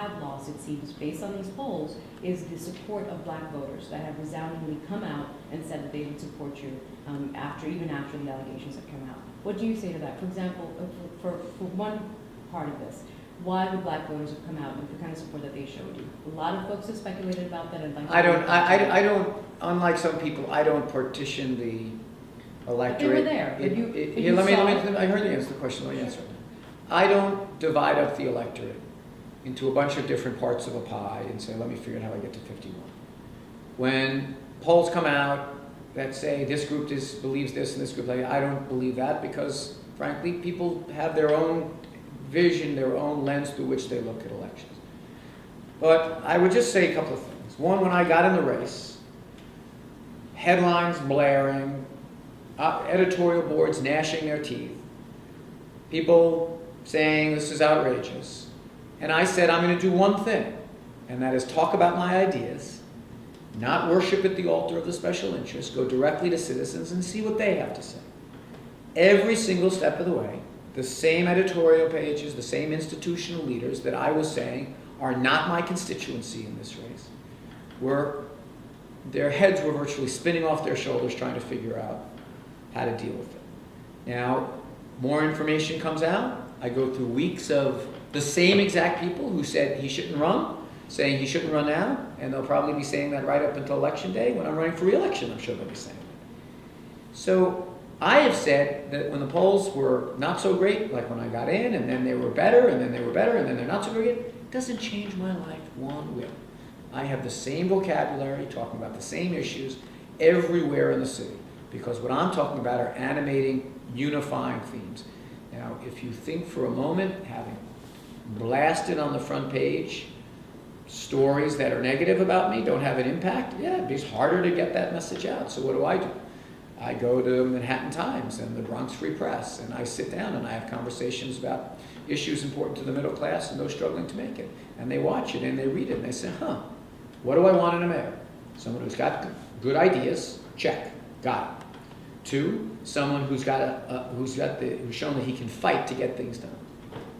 have lost, it seems, based on these polls, is the support of black voters that have resoundingly come out and said that they would support you even after the allegations have come out. What do you say to that? For example, for one part of this, why would black voters have come out with the kind of support that they showed you? A lot of folks have speculated about that. I don't, unlike some people, I don't partition the electorate. But they were there. I heard you answer the question, let me answer it. I don't divide up the electorate into a bunch of different parts of a pie and say, let me figure out how I get to 51. When polls come out that say this group believes this and this group, I don't believe that, because frankly, people have their own vision, their own lens through which they look at elections. But I would just say a couple of things. One, when I got in the race, headlines blaring, editorial boards gnashing their teeth, people saying this is outrageous. And I said, I'm going to do one thing, and that is talk about my ideas, not worship at the altar of the special interest, go directly to citizens and see what they have to say. Every single step of the way, the same editorial pages, the same institutional leaders that I was saying are not my constituency in this race, their heads were virtually spinning off their shoulders trying to figure out how to deal with it. Now, more information comes out. I go through weeks of the same exact people who said he shouldn't run, saying he shouldn't run now, and they'll probably be saying that right up until election day. When I'm running for re-election, I'm sure they'll be saying it. So I have said that when the polls were not so great, like when I got in, and then they were better, and then they were better, and then they're not so great, it doesn't change my life one whit. I have the same vocabulary, talking about the same issues everywhere in the city, because what I'm talking about are animating, unifying themes. Now, if you think for a moment, having blasted on the front page stories that are negative about me don't have an impact, yeah, it's harder to get that message out. So what do? I go to Manhattan Times and the Bronx Free Press, and I sit down and I have conversations about issues important to the middle class and those struggling to make it. And they watch it and they read it and they say, what do I want in a mayor? Someone who's got good ideas, check, got it. 2, someone who's shown that he can fight to get things done.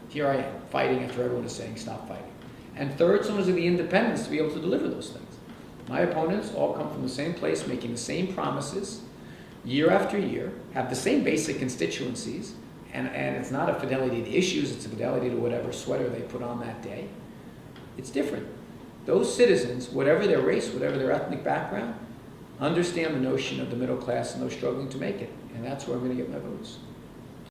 Here I am, fighting after everyone is saying stop fighting. And 3rd, someone who's the independence to be able to deliver those things. My opponents all come from the same place, making the same promises year after year, have the same basic constituencies, and it's not a fidelity to issues, it's a fidelity to whatever sweater they put on that day. It's different. Those citizens, whatever their race, whatever their ethnic background, understand the notion of the middle class and those struggling to make it. And that's where I'm going to get my votes.